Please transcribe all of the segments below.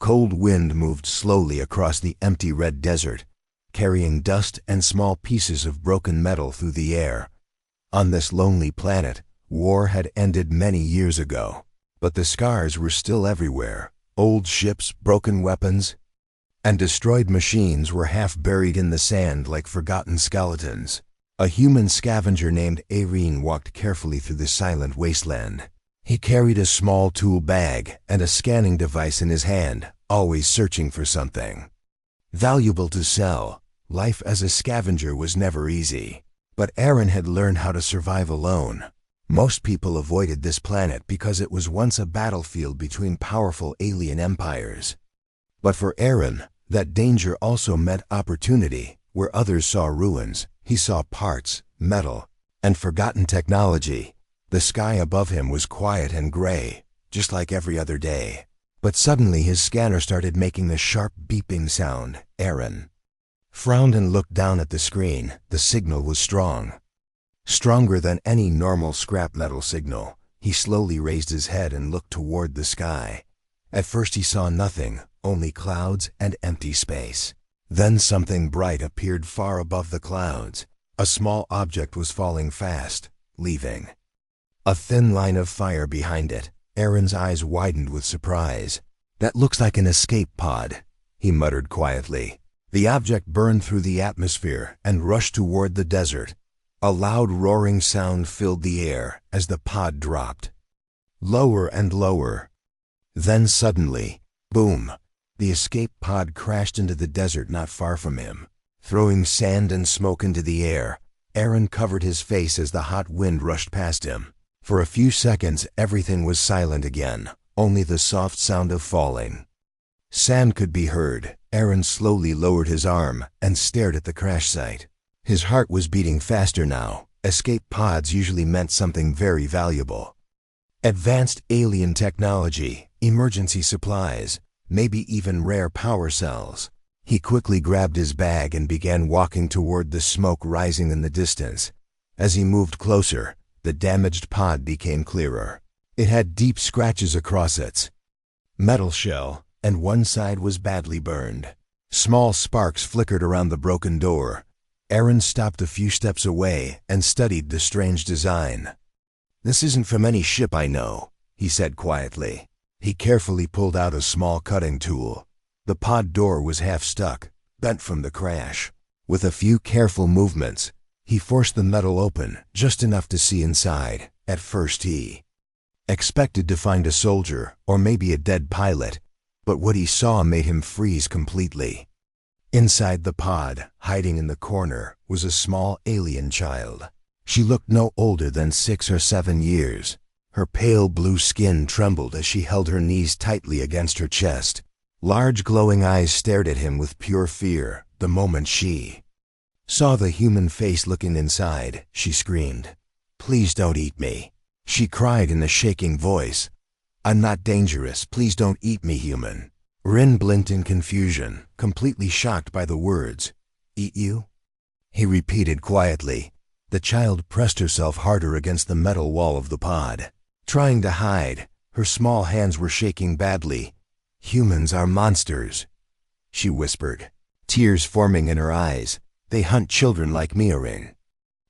cold wind moved slowly across the empty red desert, carrying dust and small pieces of broken metal through the air. On this lonely planet, war had ended many years ago, but the scars were still everywhere. Old ships, broken weapons, and destroyed machines were half buried in the sand like forgotten skeletons. A human scavenger named Irene walked carefully through the silent wasteland. He carried a small tool bag and a scanning device in his hand, always searching for something valuable to sell. Life as a scavenger was never easy, but Aaron had learned how to survive alone. Most people avoided this planet because it was once a battlefield between powerful alien empires. But for Aaron, that danger also meant opportunity. Where others saw ruins, he saw parts, metal, and forgotten technology. The sky above him was quiet and gray, just like every other day. But suddenly his scanner started making the sharp beeping sound. Aaron frowned and looked down at the screen. The signal was strong. Stronger than any normal scrap metal signal. He slowly raised his head and looked toward the sky. At first he saw nothing, only clouds and empty space. Then something bright appeared far above the clouds. A small object was falling fast, leaving a thin line of fire behind it. Aaron's eyes widened with surprise. "That looks like an escape pod," he muttered quietly. The object burned through the atmosphere and rushed toward the desert. A loud roaring sound filled the air as the pod dropped lower and lower. Then suddenly, boom! The escape pod crashed into the desert not far from him, throwing sand and smoke into the air. Aaron covered his face as the hot wind rushed past him. For a few seconds, everything was silent again, only the soft sound of falling sand could be heard. Aaron slowly lowered his arm and stared at the crash site. His heart was beating faster now. Escape pods usually meant something very valuable. Advanced alien technology, emergency supplies, maybe even rare power cells. He quickly grabbed his bag and began walking toward the smoke rising in the distance. As he moved closer, the damaged pod became clearer. It had deep scratches across its metal shell, and one side was badly burned. Small sparks flickered around the broken door. Aaron stopped a few steps away and studied the strange design. "This isn't from any ship I know," he said quietly. He carefully pulled out a small cutting tool. The pod door was half stuck, bent from the crash. With a few careful movements, he forced the metal open, just enough to see inside. At first he expected to find a soldier, or maybe a dead pilot, but what he saw made him freeze completely. Inside the pod, hiding in the corner, was a small alien child. She looked no older than 6 or 7 years. Her pale blue skin trembled as she held her knees tightly against her chest. Large glowing eyes stared at him with pure fear. The moment she saw the human face looking inside, she screamed, "Please don't eat me," she cried in a shaking voice. "I'm not dangerous. Please don't eat me, human." Rin blinked in confusion, completely shocked by the words. "Eat you?" he repeated quietly. The child pressed herself harder against the metal wall of the pod, trying to hide. Her small hands were shaking badly. "Humans are monsters," she whispered, tears forming in her eyes. "They hunt children like me." Rin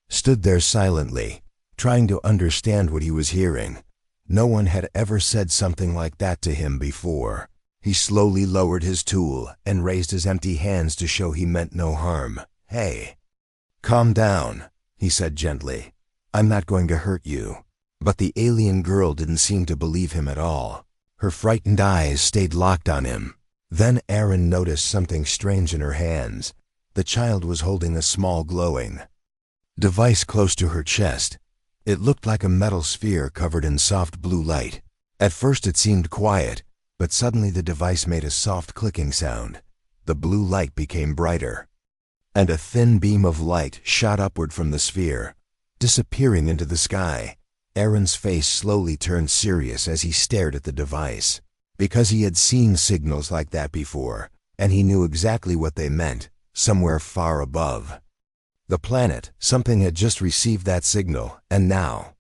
stood there silently, trying to understand what he was hearing. No one had ever said something like that to him before. He slowly lowered his tool and raised his empty hands to show he meant no harm. "Hey, calm down," he said gently. "I'm not going to hurt you." But the alien girl didn't seem to believe him at all. Her frightened eyes stayed locked on him. Then Aaron noticed something strange in her hands. The child was holding a small glowing device close to her chest. It looked like a metal sphere covered in soft blue light. At first it seemed quiet, but suddenly the device made a soft clicking sound. The blue light became brighter, and a thin beam of light shot upward from the sphere, disappearing into the sky. Aaron's face slowly turned serious as he stared at the device, because he had seen signals like that before, and he knew exactly what they meant. Somewhere far above the planet, something had just received that signal, and now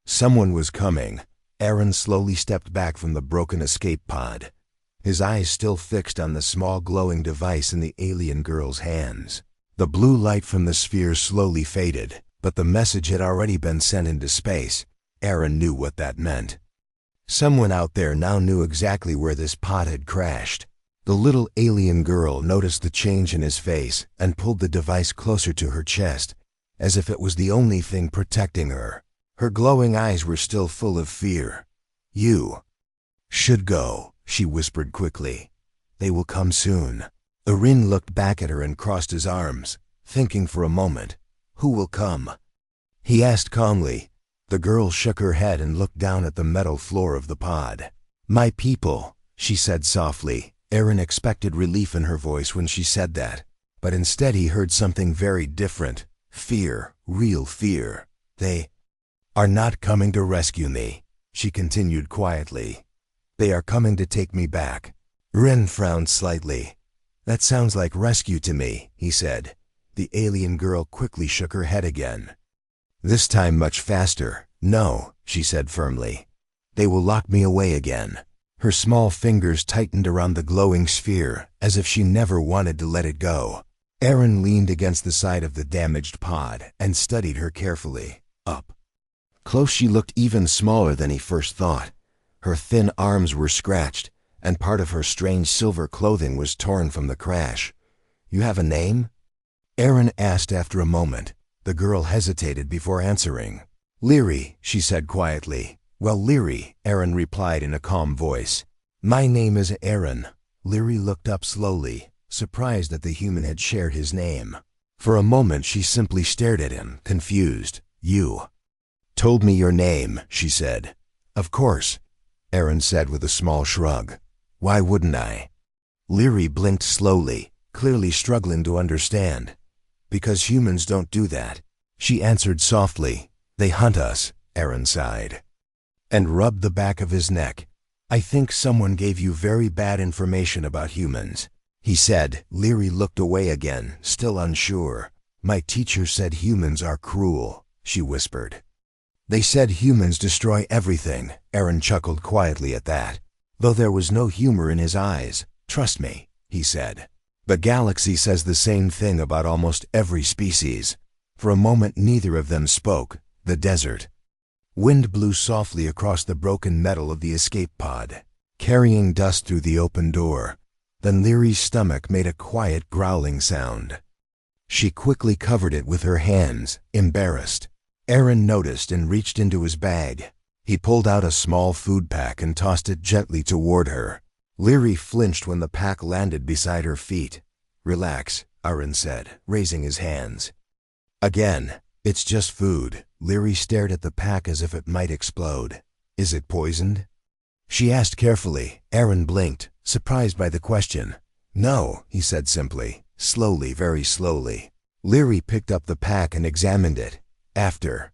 someone was coming. Aaron slowly stepped back from the broken escape pod. his eyes still fixed on the small glowing device in the alien girl's hands. The blue light from the sphere slowly faded, but the message had already been sent into space. Aaron knew what that meant. Someone out there now knew exactly where this pod had crashed. The little alien girl noticed the change in his face and pulled the device closer to her chest, as if it was the only thing protecting her. Her glowing eyes were still full of fear. "You should go," she whispered quickly. "They will come soon." Aaron looked back at her and crossed his arms, thinking for a moment. "Who will come?" he asked calmly. The girl shook her head and looked down at the metal floor of the pod. "My people," she said softly. Aaron expected relief in her voice when she said that, but instead he heard something very different. Fear, real fear. "They are not coming to rescue me," she continued quietly. "They are coming to take me back." Ren frowned slightly. "That sounds like rescue to me," he said. The alien girl quickly shook her head again. This time much faster. "No," she said firmly. "They will lock me away again." Her small fingers tightened around the glowing sphere, as if she never wanted to let it go. Aaron leaned against the side of the damaged pod and studied her carefully. Up close she looked even smaller than he first thought. Her thin arms were scratched, and part of her strange silver clothing was torn from the crash. "You have a name?" Aaron asked after a moment. The girl hesitated before answering. "Leary," she said quietly. "Well, Leary," Aaron replied in a calm voice. "My name is Aaron." Leary looked up slowly, surprised that the human had shared his name. For a moment she simply stared at him, confused. "You told me your name," she said. "Of course," Aaron said with a small shrug. "Why wouldn't I?" Leary blinked slowly, clearly struggling to understand. "Because humans don't do that," she answered softly. "They hunt us," Aaron sighed, and rubbed the back of his neck. "I think someone gave you very bad information about humans," he said. Leary looked away again, still unsure. "My teacher said humans are cruel," she whispered. "They said humans destroy everything." Aaron chuckled quietly at that, though there was no humor in his eyes. "Trust me," he said. "The galaxy says the same thing about almost every species." For a moment neither of them spoke. The desert. Wind blew softly across the broken metal of the escape pod, carrying dust through the open door. Then Leary's stomach made a quiet growling sound. She quickly covered it with her hands, embarrassed. Aaron noticed and reached into his bag. He pulled out a small food pack and tossed it gently toward her. Leary flinched when the pack landed beside her feet. "Relax," Aaron said, raising his hands. "Again, it's just food." Leary stared at the pack as if it might explode. "Is it poisoned?" she asked carefully. Aaron blinked, surprised by the question. "No," he said simply, slowly, very slowly. Leary picked up the pack and examined it. After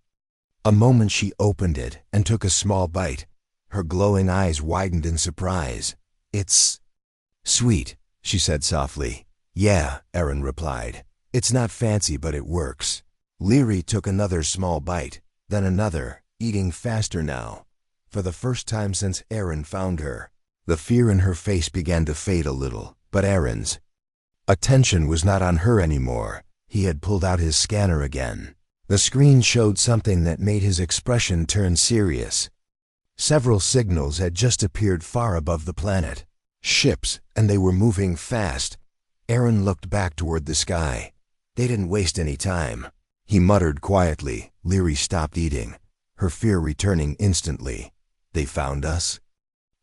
a moment she opened it and took a small bite. Her glowing eyes widened in surprise. "It's sweet," she said softly. "Yeah," Aaron replied. "It's not fancy, but it works." Leary took another small bite, then another, eating faster now. For the first time since Aaron found her, the fear in her face began to fade a little, but Aaron's attention was not on her anymore. He had pulled out his scanner again. The screen showed something that made his expression turn serious. Several signals had just appeared far above the planet. Ships, and they were moving fast. Aaron looked back toward the sky. They didn't waste any time. He muttered quietly. Leary stopped eating, her fear returning instantly. "They found us?"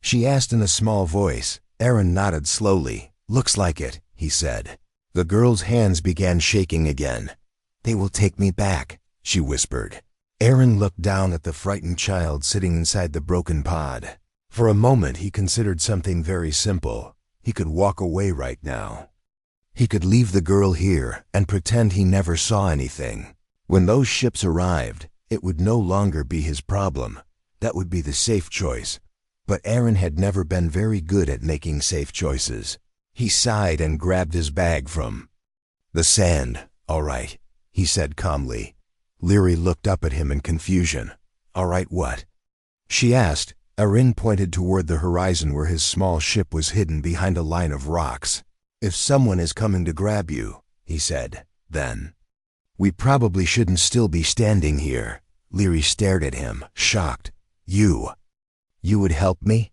she asked in a small voice. Aaron nodded slowly. "Looks like it," he said. The girl's hands began shaking again. "They will take me back," she whispered. Aaron looked down at the frightened child sitting inside the broken pod. For a moment he considered something very simple. He could walk away right now. He could leave the girl here and pretend he never saw anything. When those ships arrived, it would no longer be his problem. That would be the safe choice. But Aaron had never been very good at making safe choices. He sighed and grabbed his bag from the sand. "All right," he said calmly. Leary looked up at him in confusion. "All right what?" she asked. Aaron pointed toward the horizon where his small ship was hidden behind a line of rocks. "If someone is coming to grab you," he said, "then we probably shouldn't still be standing here." Leary stared at him, shocked. You would help me?"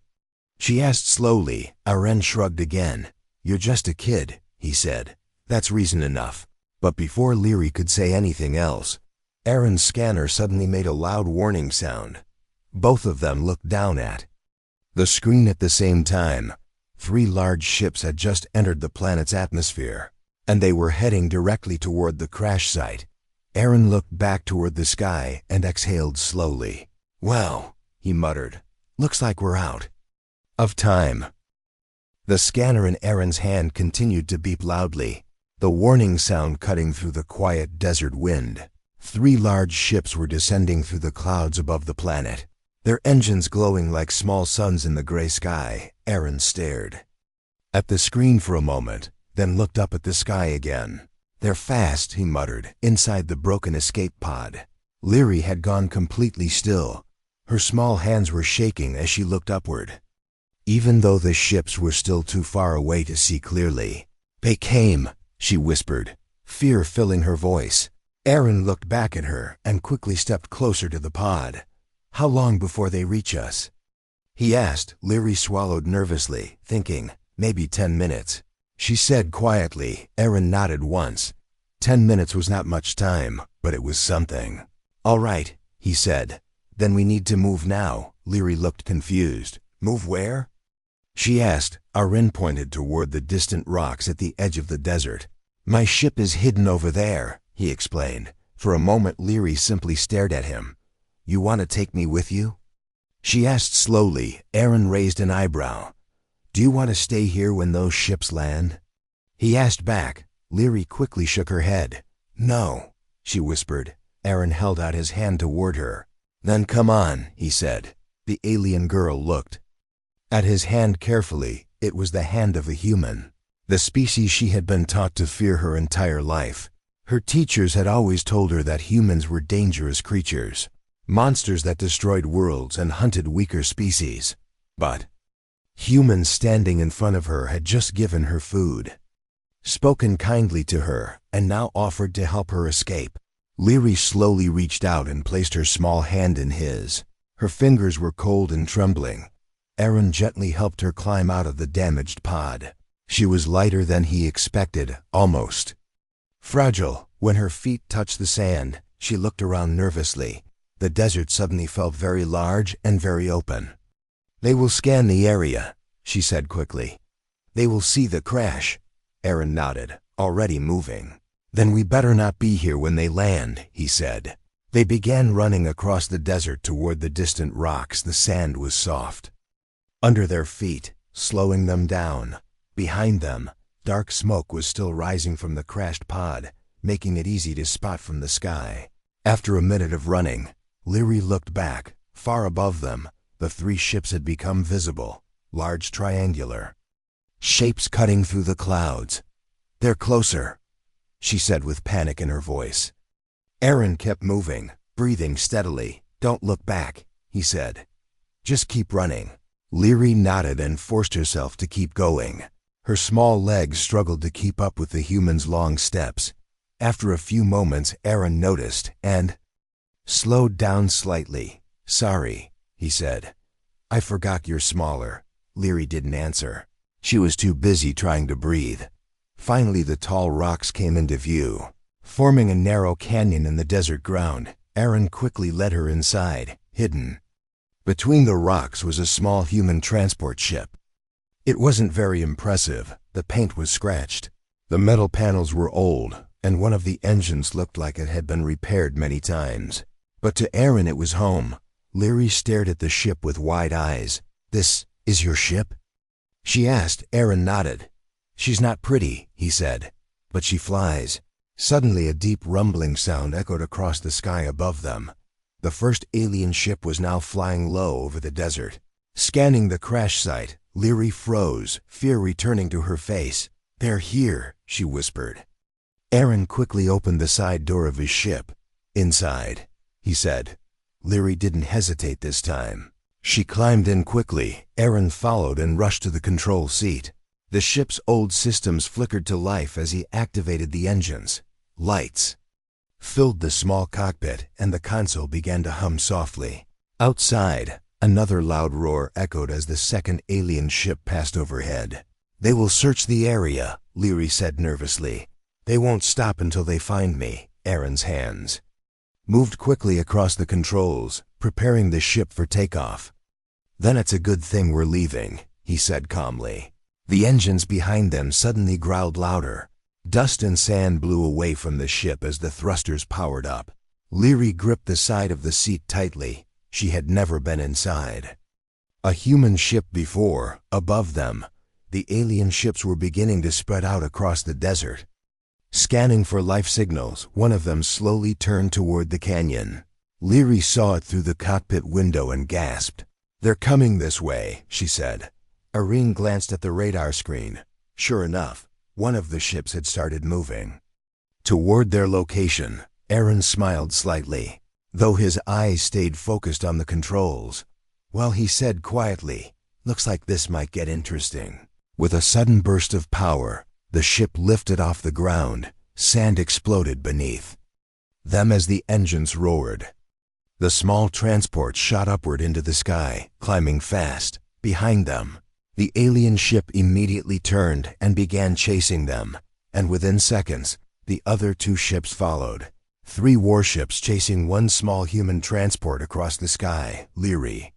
she asked slowly. Aaron shrugged again. "You're just a kid," he said. "That's reason enough." But before Leary could say anything else, Aaron's scanner suddenly made a loud warning sound. Both of them looked down at the screen at the same time. 3 large ships had just entered the planet's atmosphere, and they were heading directly toward the crash site. Aaron looked back toward the sky and exhaled slowly. "Well," he muttered, "looks like we're out of time." The scanner in Aaron's hand continued to beep loudly, the warning sound cutting through the quiet desert wind. 3 large ships were descending through the clouds above the planet, their engines glowing like small suns in the gray sky. Aaron stared at the screen for a moment, then looked up at the sky again. "They're fast," he muttered, inside the broken escape pod. Leary had gone completely still. Her small hands were shaking as she looked upward, even though the ships were still too far away to see clearly. "They came," she whispered, fear filling her voice. Aaron looked back at her and quickly stepped closer to the pod. "How long before they reach us?" he asked. Leary swallowed nervously, thinking, maybe 10 minutes. She said quietly. Aaron nodded once. 10 minutes was not much time, but it was something. "All right," he said. "Then we need to move now." Leary looked confused. "Move where?" she asked. Aaron pointed toward the distant rocks at the edge of the desert. "My ship is hidden over there," he explained. For a moment Leary simply stared at him. "You want to take me with you?" she asked slowly. Aaron raised an eyebrow. "Do you want to stay here when those ships land?" he asked back. Leary quickly shook her head. "No," she whispered. Aaron held out his hand toward her. "Then come on," he said. The alien girl looked at his hand carefully. It was the hand of a human, the species she had been taught to fear her entire life. Her teachers had always told her that humans were dangerous creatures, monsters that destroyed worlds and hunted weaker species. But humans standing in front of her had just given her food, spoken kindly to her, and now offered to help her escape. Leary slowly reached out and placed her small hand in his. Her fingers were cold and trembling. Aaron gently helped her climb out of the damaged pod. She was lighter than he expected, almost fragile. When her feet touched the sand, she looked around nervously. The desert suddenly felt very large and very open. "They will scan the area," she said quickly. "They will see the crash." Aaron nodded, already moving. "Then we better not be here when they land," he said. They began running across the desert toward the distant rocks. The sand was soft under their feet, slowing them down. Behind them, dark smoke was still rising from the crashed pod, making it easy to spot from the sky. After a minute of running, Leary looked back. Far above them, the 3 ships had become visible, large triangular shapes cutting through the clouds. "They're closer," she said with panic in her voice. Aaron kept moving, breathing steadily. "Don't look back," he said. "Just keep running." Leary nodded and forced herself to keep going. Her small legs struggled to keep up with the human's long steps. After a few moments, Aaron noticed and slowed down slightly. "Sorry," he said. "I forgot you're smaller." Leary didn't answer. She was too busy trying to breathe. Finally, the tall rocks came into view, forming a narrow canyon in the desert ground. Aaron quickly led her inside. Hidden between the rocks was a small human transport ship. It wasn't very impressive. The paint was scratched. The metal panels were old, and one of the engines looked like it had been repaired many times. But to Aaron it was home. Leary stared at the ship with wide eyes. "This is your ship?" she asked. Aaron nodded. "She's not pretty," he said, "but she flies." Suddenly a deep rumbling sound echoed across the sky above them. The first alien ship was now flying low over the desert. Scanning the crash site, Leary froze, fear returning to her face. "They're here," she whispered. Aaron quickly opened the side door of his ship. "Inside," he said. Leary didn't hesitate this time. She climbed in quickly. Aaron followed and rushed to the control seat. The ship's old systems flickered to life as he activated the engines. Lights filled the small cockpit, and the console began to hum softly. Outside, another loud roar echoed as the second alien ship passed overhead. "They will search the area," Leary said nervously. "They won't stop until they find me." Aaron's hands moved quickly across the controls, preparing the ship for takeoff. "Then it's a good thing we're leaving," he said calmly. The engines behind them suddenly growled louder. Dust and sand blew away from the ship as the thrusters powered up. Leary gripped the side of the seat tightly. She had never been inside a human ship before. Above them, the alien ships were beginning to spread out across the desert. Scanning for life signals, one of them slowly turned toward the canyon. Leary saw it through the cockpit window and gasped. "They're coming this way," she said. Irene glanced at the radar screen. Sure enough, one of the ships had started moving toward their location. Aaron smiled slightly, though his eyes stayed focused on the controls. Well, he said quietly, "Looks like this might get interesting." With a sudden burst of power, the ship lifted off the ground. Sand exploded beneath them as the engines roared. The small transport shot upward into the sky, climbing fast. Behind them, the alien ship immediately turned and began chasing them, and within seconds, the other two ships followed. 3 warships chasing one small human transport across the sky. Leary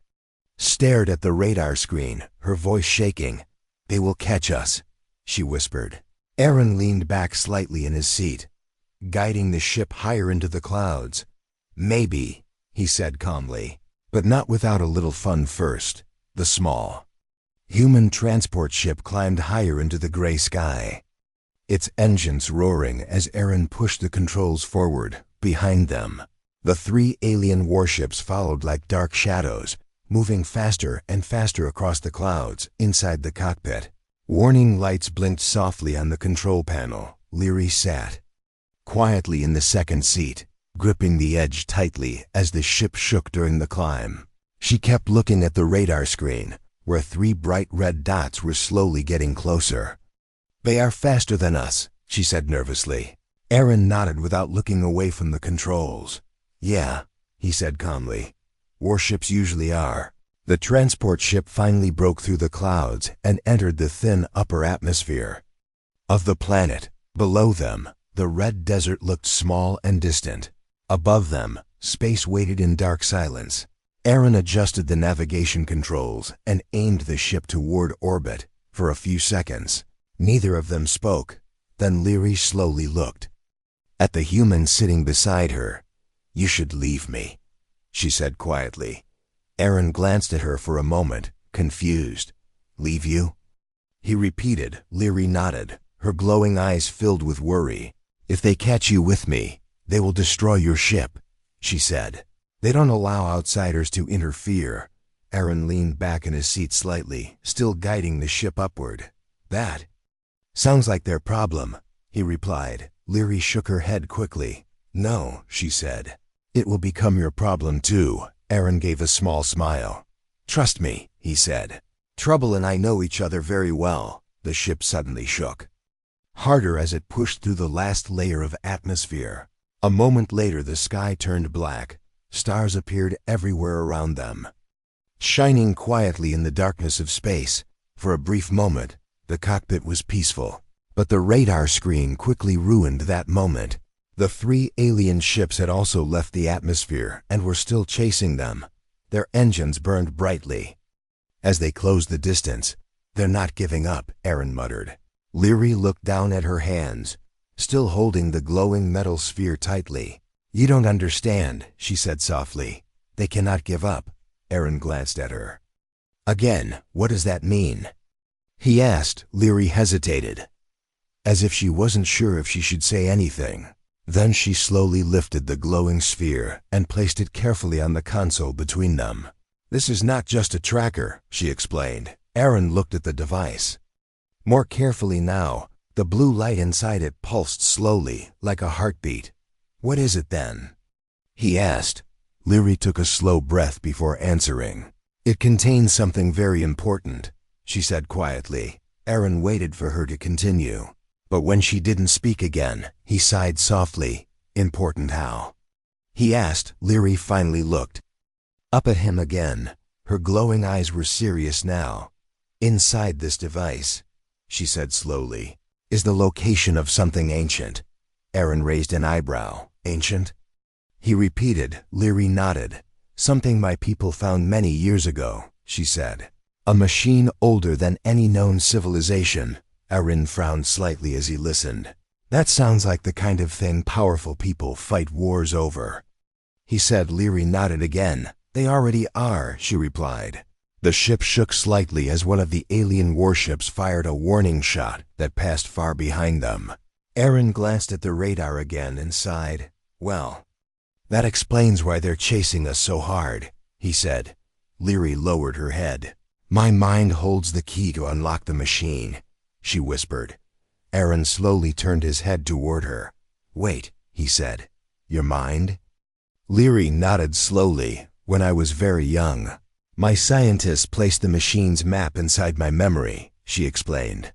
stared at the radar screen, her voice shaking. "They will catch us," she whispered. Aaron leaned back slightly in his seat, guiding the ship higher into the clouds. "Maybe," he said calmly, "but not without a little fun first." The small human transport ship climbed higher into the gray sky, its engines roaring as Aaron pushed the controls forward. Behind them, the 3 alien warships followed like dark shadows, moving faster and faster across the clouds. Inside the cockpit, warning lights blinked softly on the control panel. Leary sat quietly in the second seat, gripping the edge tightly as the ship shook during the climb. She kept looking at the radar screen, where 3 bright red dots were slowly getting closer. "They are faster than us," she said nervously. Aaron nodded without looking away from the controls. "Yeah," he said calmly. "Warships usually are." The transport ship finally broke through the clouds and entered the thin upper atmosphere of the planet. Below them, the red desert looked small and distant. Above them, space waited in dark silence. Aaron adjusted the navigation controls and aimed the ship toward orbit. For a few seconds, neither of them spoke. Then Leary slowly looked at the human sitting beside her. "You should leave me," she said quietly. Aaron glanced at her for a moment, confused. "Leave you?" he repeated. Leary nodded, her glowing eyes filled with worry. "If they catch you with me, they will destroy your ship," she said. "They don't allow outsiders to interfere." Aaron leaned back in his seat slightly, still guiding the ship upward. "That sounds like their problem," he replied. Leary shook her head quickly. "No," she said. "It will become your problem too." Aaron gave a small smile. "Trust me," he said. "Trouble and I know each other very well." The ship suddenly shook harder as it pushed through the last layer of atmosphere. A moment later, the sky turned black. Stars appeared everywhere around them, shining quietly in the darkness of space. For a brief moment, the cockpit was peaceful, but the radar screen quickly ruined that moment. The 3 alien ships had also left the atmosphere and were still chasing them. Their engines burned brightly as they closed the distance. "They're not giving up," Aaron muttered. Leary looked down at her hands, still holding the glowing metal sphere tightly. "You don't understand," she said softly. "They cannot give up." Aaron glanced at her. "Again, what does that mean?" he asked. Leary hesitated, as if she wasn't sure if she should say anything. Then she slowly lifted the glowing sphere and placed it carefully on the console between them. "This is not just a tracker," she explained. Aaron looked at the device more carefully now. The blue light inside it pulsed slowly, like a heartbeat. "What is it then?" he asked. Leary took a slow breath before answering. It contains something very important, she said quietly. Aaron waited for her to continue. But when she didn't speak again, he sighed softly. Important how? He asked. Leary finally looked up at him again. Her glowing eyes were serious now. Inside this device, she said slowly, is the location of something ancient. Aaron raised an eyebrow. Ancient? He repeated. Leary nodded. Something my people found many years ago, she said. A machine older than any known civilization. Aaron frowned slightly as he listened. That sounds like the kind of thing powerful people fight wars over, he said. Leary nodded again. They already are, she replied. The ship shook slightly as one of the alien warships fired a warning shot that passed far behind them. Aaron glanced at the radar again and sighed. Well, that explains why they're chasing us so hard, he said. Leary lowered her head. My mind holds the key to unlock the machine, she whispered. Aaron slowly turned his head toward her. Wait, he said. Your mind? Leary nodded slowly. When I was very young, my scientists placed the machine's map inside my memory, she explained.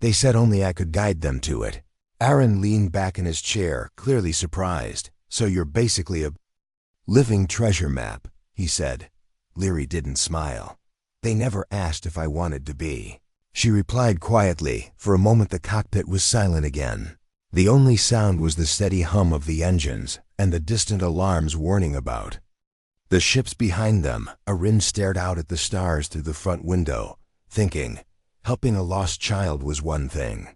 They said only I could guide them to it. Aaron leaned back in his chair, clearly surprised. So you're basically a living treasure map, he said. Leary didn't smile. They never asked if I wanted to be, she replied quietly. For a moment the cockpit was silent again. The only sound was the steady hum of the engines and the distant alarms warning about the ships behind them. Aaron stared out at the stars through the front window, thinking, helping a lost child was one thing.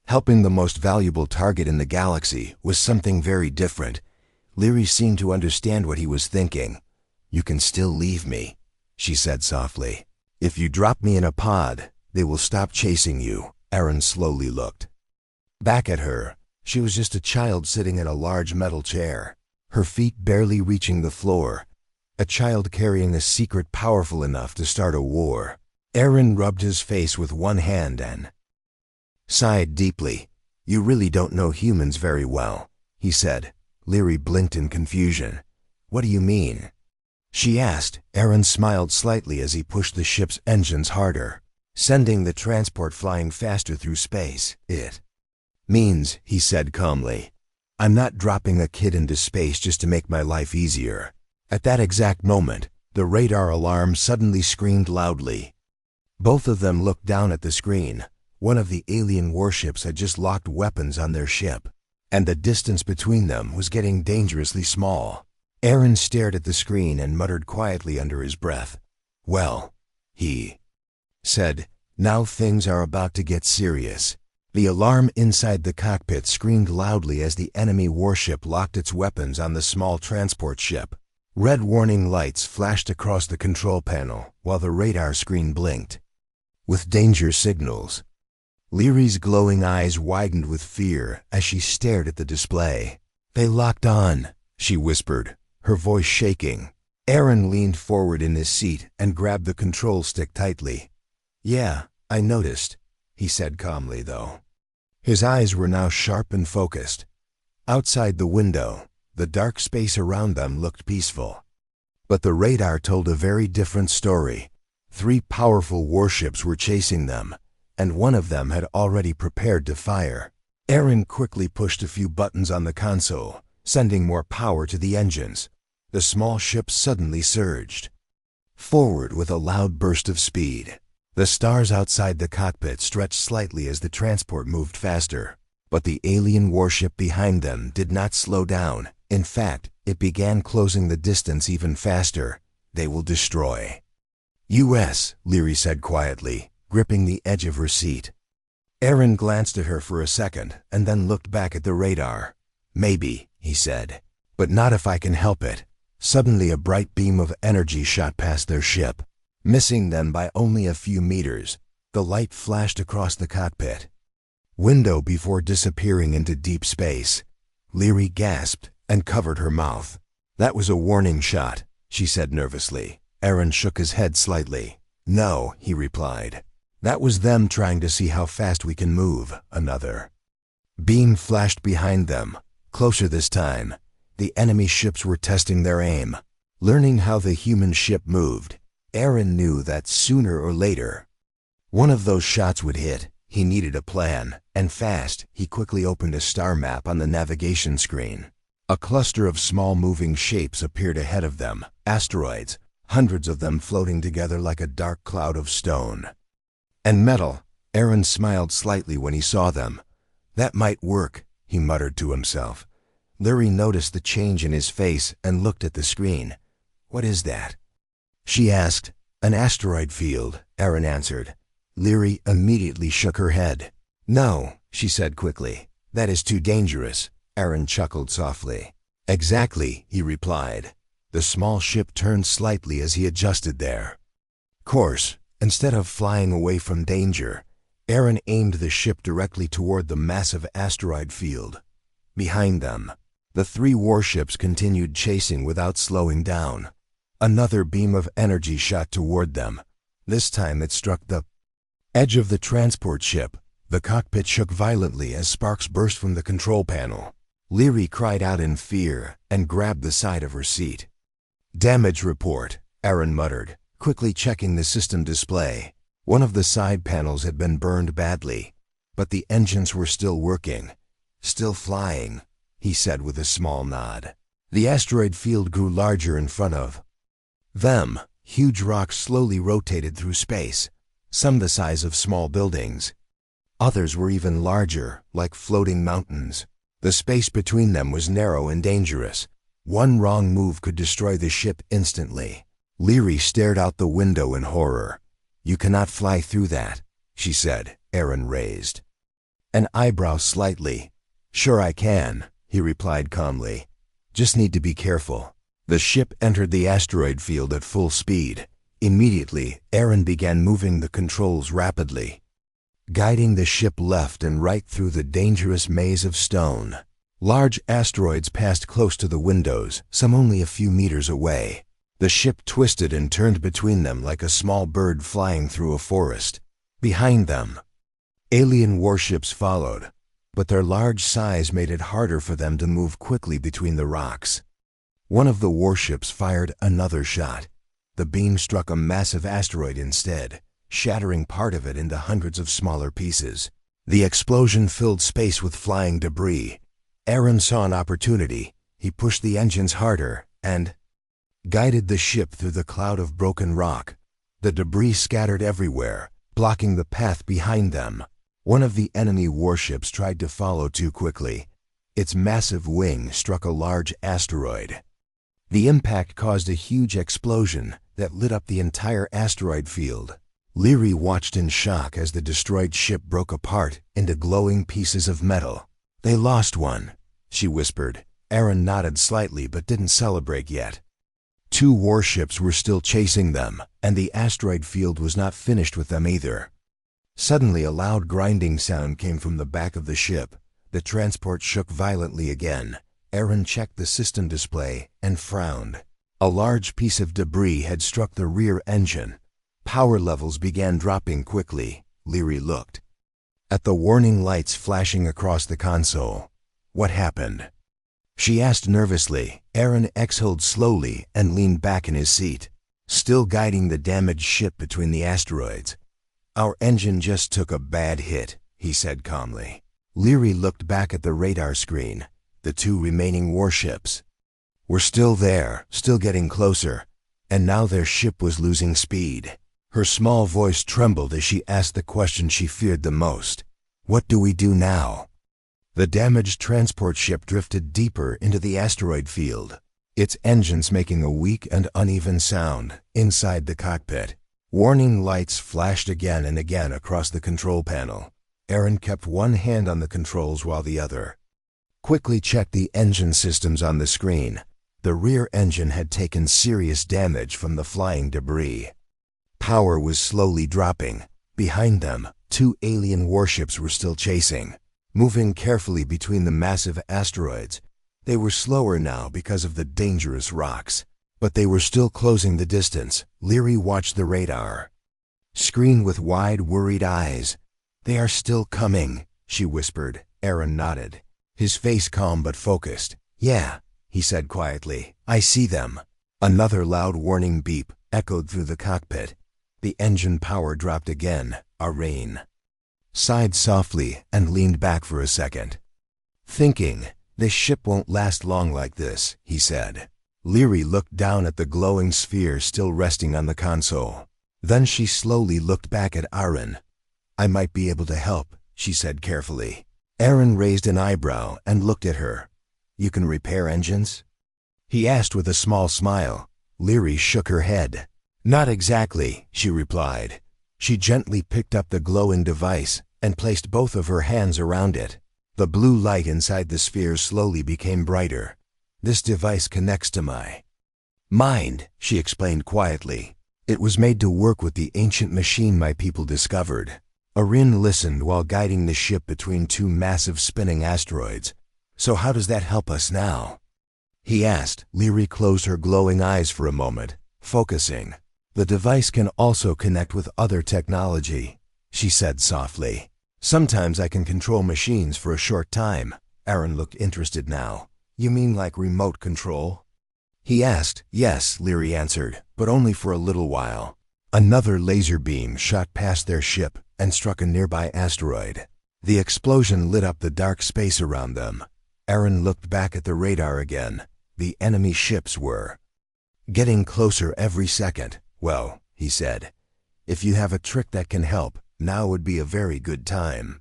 Helping the most valuable target in the galaxy was something very different. Leary seemed to understand what he was thinking. You can still leave me, she said softly. If you drop me in a pod, they will stop chasing you. Aaron slowly looked back at her. She was just a child sitting in a large metal chair, her feet barely reaching the floor. A child carrying a secret powerful enough to start a war. Aaron rubbed his face with one hand and sighed deeply. You really don't know humans very well, he said. Leary blinked in confusion. What do you mean? She asked. Aaron smiled slightly as he pushed the ship's engines harder, sending the transport flying faster through space. It means, he said calmly, I'm not dropping a kid into space just to make my life easier. At that exact moment, the radar alarm suddenly screamed loudly. Both of them looked down at the screen. One of the alien warships had just locked weapons on their ship, and the distance between them was getting dangerously small. Aaron stared at the screen and muttered quietly under his breath. Well, he said, now things are about to get serious. The alarm inside the cockpit screamed loudly as the enemy warship locked its weapons on the small transport ship. Red warning lights flashed across the control panel while the radar screen blinked with danger signals. Leary's glowing eyes widened with fear as she stared at the display. They locked on, she whispered, her voice shaking. Aaron leaned forward in his seat and grabbed the control stick tightly. Yeah, I noticed, he said calmly though. His eyes were now sharp and focused. Outside the window, the dark space around them looked peaceful. But the radar told a very different story. 3 powerful warships were chasing them, and one of them had already prepared to fire. Aaron quickly pushed a few buttons on the console, sending more power to the engines. The small ship suddenly surged forward with a loud burst of speed. The stars outside the cockpit stretched slightly as the transport moved faster, but the alien warship behind them did not slow down. In fact, it began closing the distance even faster. They will destroy US, Leary said quietly, gripping the edge of her seat. Aaron glanced at her for a second and then looked back at the radar. Maybe, he said, but not if I can help it. Suddenly a bright beam of energy shot past their ship, missing them by only a few meters. The light flashed across the cockpit window before disappearing into deep space. Leary gasped and covered her mouth. That was a warning shot, she said nervously. Aaron shook his head slightly. No, he replied. That was them trying to see how fast we can move. Another beam flashed behind them, closer this time. The enemy ships were testing their aim, learning how the human ship moved. Aaron knew that sooner or later, one of those shots would hit. He needed a plan, and fast. He quickly opened a star map on the navigation screen. A cluster of small moving shapes appeared ahead of them, asteroids, hundreds of them floating together like a dark cloud of stone and metal. Aaron smiled slightly when he saw them. That might work, he muttered to himself. Leary noticed the change in his face and looked at the screen. What is that? She asked. An asteroid field, Aaron answered. Leary immediately shook her head. No, she said quickly. That is too dangerous. Aaron chuckled softly. Exactly, he replied. The small ship turned slightly as he adjusted their course. Instead of flying away from danger, Aaron aimed the ship directly toward the massive asteroid field. Behind them, the three warships continued chasing without slowing down. Another beam of energy shot toward them. This time it struck the edge of the transport ship. The cockpit shook violently as sparks burst from the control panel. Leary cried out in fear and grabbed the side of her seat. Damage report, Aaron muttered, quickly checking the system display. One of the side panels had been burned badly, but the engines were still working. Still flying, he said with a small nod. The asteroid field grew larger in front of them. Huge rocks slowly rotated through space, some the size of small buildings. Others were even larger, like floating mountains. The space between them was narrow and dangerous. One wrong move could destroy the ship instantly. Leary stared out the window in horror. You cannot fly through that, she said. Aaron raised an eyebrow slightly. Sure I can, he replied calmly. Just need to be careful. The ship entered the asteroid field at full speed. Immediately, Aaron began moving the controls rapidly, guiding the ship left and right through the dangerous maze of stone. Large asteroids passed close to the windows, some only a few meters away. The ship twisted and turned between them like a small bird flying through a forest. Behind them, alien warships followed, but their large size made it harder for them to move quickly between the rocks. One of the warships fired another shot. The beam struck a massive asteroid instead, shattering part of it into hundreds of smaller pieces. The explosion filled space with flying debris. Aaron saw an opportunity. He pushed the engines harder and guided the ship through the cloud of broken rock. The debris scattered everywhere, blocking the path behind them. One of the enemy warships tried to follow too quickly. Its massive wing struck a large asteroid. The impact caused a huge explosion that lit up the entire asteroid field. Leary watched in shock as the destroyed ship broke apart into glowing pieces of metal. They lost one, she whispered. Aaron nodded slightly but didn't celebrate yet. Two warships were still chasing them, and the asteroid field was not finished with them either. Suddenly a loud grinding sound came from the back of the ship. The transport shook violently again. Aaron checked the system display and frowned. A large piece of debris had struck the rear engine. Power levels began dropping quickly. Leary looked at the warning lights flashing across the console. What happened? She asked nervously. Aaron exhaled slowly and leaned back in his seat, still guiding the damaged ship between the asteroids. Our engine just took a bad hit, he said calmly. Leary looked back at the radar screen. The two remaining warships were still there, still getting closer, and now their ship was losing speed. Her small voice trembled as she asked the question she feared the most. What do we do now? The damaged transport ship drifted deeper into the asteroid field, its engines making a weak and uneven sound inside the cockpit. Warning lights flashed again and again across the control panel. Aaron kept one hand on the controls while the other quickly checked the engine systems on the screen. The rear engine had taken serious damage from the flying debris. Power was slowly dropping. Behind them, two alien warships were still chasing, moving carefully between the massive asteroids. They were slower now because of the dangerous rocks, but they were still closing the distance. Leary watched the radar screen with wide, worried eyes. They are still coming, she whispered. Aaron nodded, his face calm but focused. Yeah, he said quietly. I see them. Another loud warning beep. echoed through the cockpit. The engine power dropped again. Aaron sighed softly and leaned back for a second. Thinking, this ship won't last long like this, he said. Leary looked down at the glowing sphere still resting on the console. Then she slowly looked back at Aaron. I might be able to help, she said carefully. Aaron raised an eyebrow and looked at her. You can repair engines? He asked with a small smile. Leary shook her head. Not exactly, she replied. She gently picked up the glowing device and placed both of her hands around it. The blue light inside the sphere slowly became brighter. This device connects to my mind, she explained quietly. It was made to work with the ancient machine my people discovered. Aaron listened while guiding the ship between two massive spinning asteroids. So how does that help us now? He asked. Leary closed her glowing eyes for a moment, focusing. The device can also connect with other technology, she said softly. Sometimes I can control machines for a short time. Aaron looked interested now. You mean like remote control? He asked. Yes, Leary answered, but only for a little while. Another laser beam shot past their ship and struck a nearby asteroid. The explosion lit up the dark space around them. Aaron looked back at the radar again. The enemy ships were getting closer every second. Well, he said, if you have a trick that can help, now would be a very good time.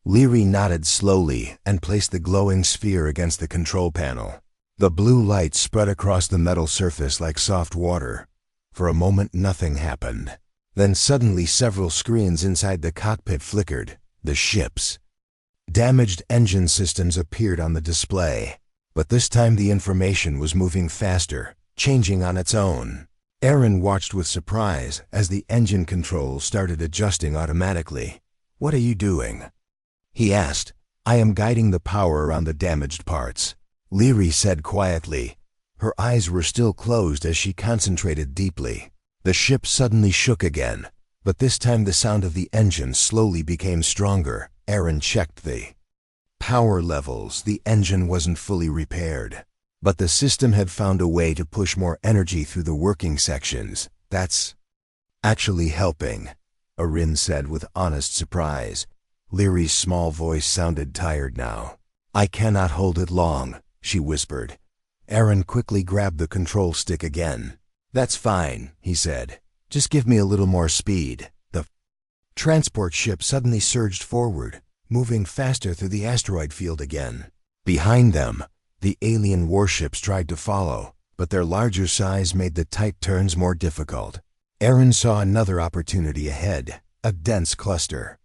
Leary nodded slowly and placed the glowing sphere against the control panel. The blue light spread across the metal surface like soft water. For a moment nothing happened. Then suddenly several screens inside the cockpit flickered. The ship's damaged engine systems appeared on the display. But this time the information was moving faster, changing on its own. Aaron watched with surprise as the engine controls started adjusting automatically. What are you doing? He asked. I am guiding the power around the damaged parts, Leary said quietly. Her eyes were still closed as she concentrated deeply. The ship suddenly shook again, but this time the sound of the engine slowly became stronger. Aaron checked the power levels. The engine wasn't fully repaired, but the system had found a way to push more energy through the working sections. That's actually helping, Aaron said with honest surprise. Leary's small voice sounded tired now. I cannot hold it long, she whispered. Aaron quickly grabbed the control stick again. That's fine, he said. Just give me a little more speed. The transport ship suddenly surged forward, moving faster through the asteroid field again. Behind them, the alien warships tried to follow, but their larger size made the tight turns more difficult. Aaron saw another opportunity ahead. A dense cluster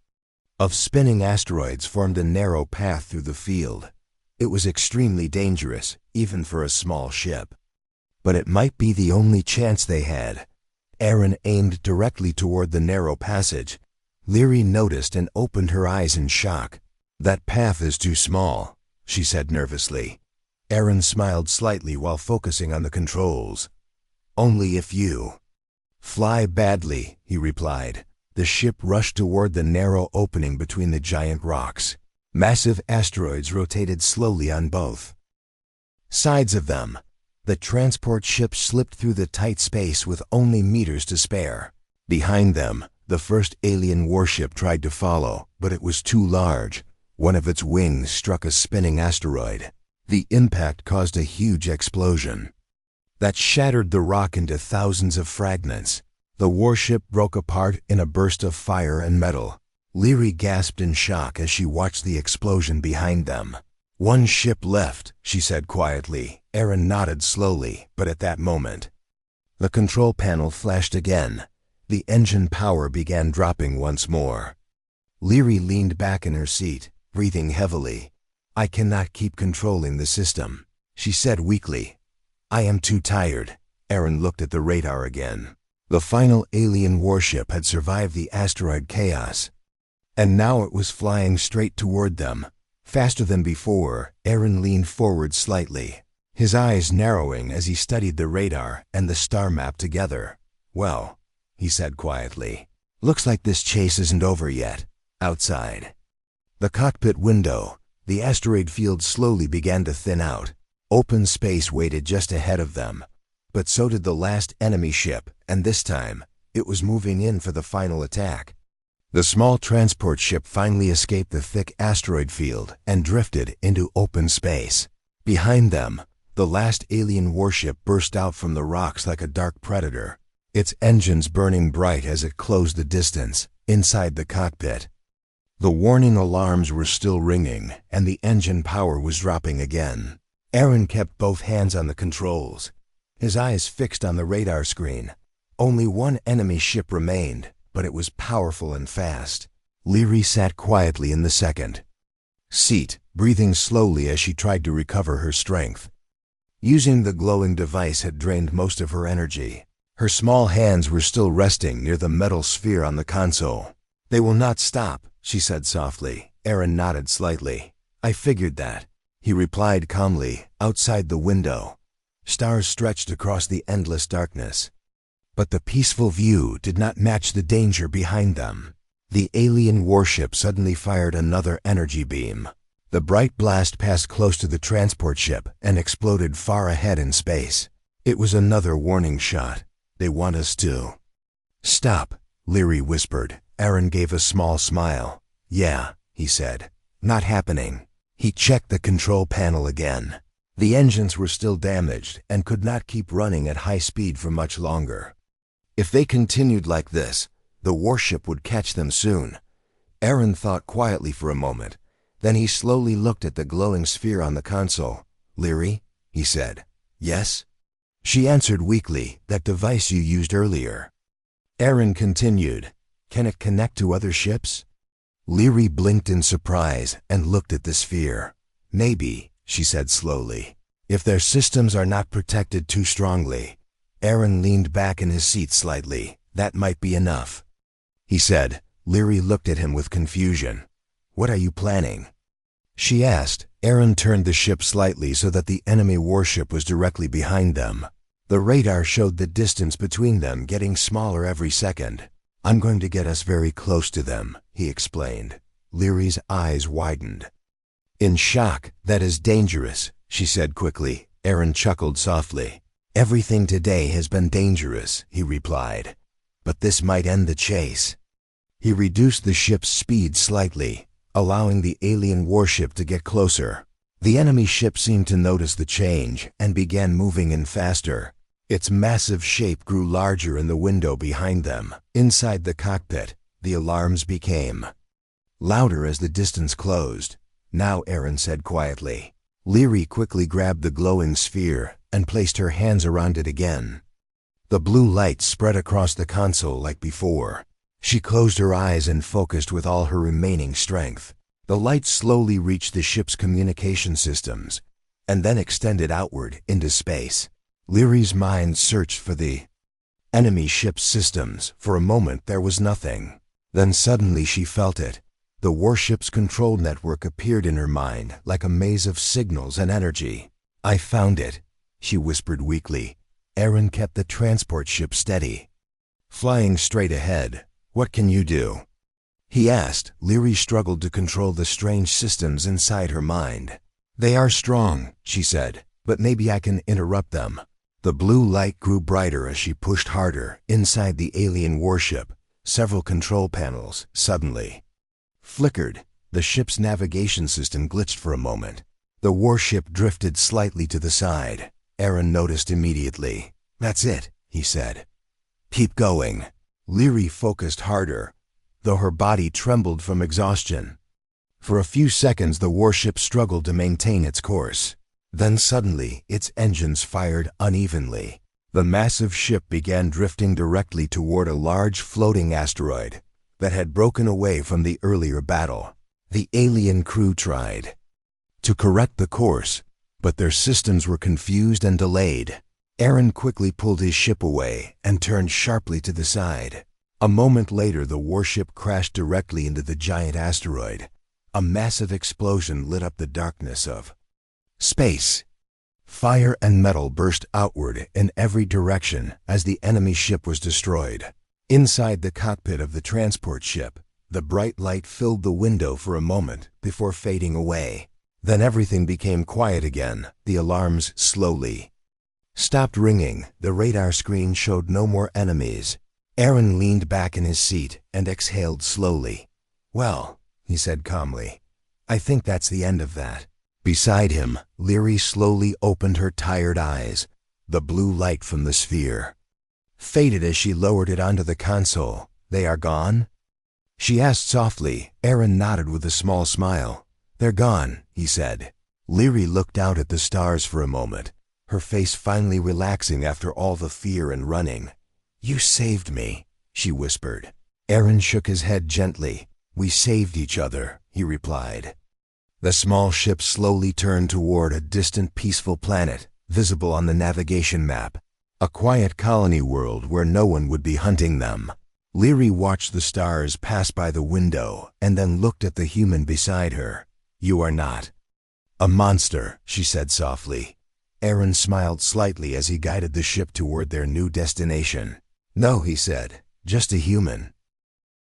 of spinning asteroids formed a narrow path through the field. It was extremely dangerous, even for a small ship. But it might be the only chance they had. Aaron aimed directly toward the narrow passage. Leary noticed and opened her eyes in shock. That path is too small, she said nervously. Aaron smiled slightly while focusing on the controls. Only if you fly badly, he replied. The ship rushed toward the narrow opening between the giant rocks. Massive asteroids rotated slowly on both sides of them. The transport ship slipped through the tight space with only meters to spare. Behind them, the first alien warship tried to follow, but it was too large. One of its wings struck a spinning asteroid. The impact caused a huge explosion that shattered the rock into thousands of fragments. The warship broke apart in a burst of fire and metal. Leary gasped in shock as she watched the explosion behind them. One ship left, she said quietly. Aaron nodded slowly, but at that moment, the control panel flashed again. The engine power began dropping once more. Leary leaned back in her seat, breathing heavily. I cannot keep controlling the system, she said weakly. I am too tired. Aaron looked at the radar again. The final alien warship had survived the asteroid chaos, and now it was flying straight toward them. Faster than before, Aaron leaned forward slightly, his eyes narrowing as he studied the radar and the star map together. Well, he said quietly, looks like this chase isn't over yet. Outside the cockpit window, the asteroid field slowly began to thin out. Open space waited just ahead of them, but so did the last enemy ship and this time, it was moving in for the final attack. The small transport ship finally escaped the thick asteroid field and drifted into open space. Behind them, the last alien warship burst out from the rocks like a dark predator, its engines burning bright as it closed the distance inside the cockpit. The warning alarms were still ringing, and the engine power was dropping again. Aaron kept both hands on the controls, his eyes fixed on the radar screen. Only one enemy ship remained, but it was powerful and fast. Leary sat quietly in the second seat, breathing slowly as she tried to recover her strength. Using the glowing device had drained most of her energy. Her small hands were still resting near the metal sphere on the console. "They will not stop," she said softly. Aaron nodded slightly. "I figured that," he replied calmly. Outside the window, stars stretched across the endless darkness. But the peaceful view did not match the danger behind them. The alien warship suddenly fired another energy beam. The bright blast passed close to the transport ship and exploded far ahead in space. It was another warning shot. "They want us to stop," Leary whispered. Aaron gave a small smile. "Yeah," he said. "Not happening." He checked the control panel again. The engines were still damaged and could not keep running at high speed for much longer. If they continued like this, the warship would catch them soon. Aaron thought quietly for a moment. Then he slowly looked at the glowing sphere on the console. "Leary?" he said. "Yes?" She answered weakly. "That device you used earlier." Aaron continued. "Can it connect to other ships?" Leary blinked in surprise and looked at the sphere. "Maybe," she said slowly, "if their systems are not protected too strongly." Aaron leaned back in his seat slightly. "That might be enough," he said. Leary looked at him with confusion. "What are you planning?" she asked. Aaron turned the ship slightly so that the enemy warship was directly behind them. The radar showed the distance between them getting smaller every second. "I'm going to get us very close to them," he explained. Leary's eyes widened. "In shock, that is dangerous," she said quickly. Aaron chuckled softly. "Everything today has been dangerous," he replied. "But this might end the chase." He reduced the ship's speed slightly, allowing the alien warship to get closer. The enemy ship seemed to notice the change and began moving in faster. Its massive shape grew larger in the window behind them. Inside the cockpit, the alarms became louder as the distance closed. "Now," Aaron said quietly. Leary quickly grabbed the glowing sphere and placed her hands around it again. The blue light spread across the console like before. She closed her eyes and focused with all her remaining strength. The light slowly reached the ship's communication systems and then extended outward into space. Leary's mind searched for the enemy ship's systems. For a moment there was nothing. Then suddenly she felt it. The warship's control network appeared in her mind like a maze of signals and energy. "I found it," she whispered weakly. Aaron kept the transport ship steady, flying straight ahead. "What can you do?" he asked. Leary struggled to control the strange systems inside her mind. "They are strong," she said, "but maybe I can interrupt them." The blue light grew brighter as she pushed harder. Inside the alien warship, several control panels suddenly flickered. The ship's navigation system glitched for a moment. The warship drifted slightly to the side. Aaron noticed immediately. "That's it," he said. "Keep going." Leary focused harder, though her body trembled from exhaustion. For a few seconds the warship struggled to maintain its course. Then suddenly its engines fired unevenly. The massive ship began drifting directly toward a large floating asteroid that had broken away from the earlier battle. The alien crew tried to correct the course, but their systems were confused and delayed. Aaron quickly pulled his ship away and turned sharply to the side. A moment later the warship crashed directly into the giant asteroid. A massive explosion lit up the darkness of space. Fire and metal burst outward in every direction as the enemy ship was destroyed. Inside the cockpit of the transport ship, the bright light filled the window for a moment before fading away. Then everything became quiet again. The alarms slowly stopped ringing. The radar screen showed no more enemies. Aaron leaned back in his seat and exhaled slowly. "Well," he said calmly, "I think that's the end of that." Beside him, Leary slowly opened her tired eyes. The blue light from the sphere faded as she lowered it onto the console. "They are gone?" she asked softly. Aaron nodded with a small smile. "They're gone," he said. Leary looked out at the stars for a moment, her face finally relaxing after all the fear and running. "You saved me," she whispered. Aaron shook his head gently. "We saved each other," he replied. The small ship slowly turned toward a distant, peaceful planet, visible on the navigation map. A quiet colony world where no one would be hunting them. Leary watched the stars pass by the window and then looked at the human beside her. "You are not a monster," she said softly. Aaron smiled slightly as he guided the ship toward their new destination. "No," he said, "just a human."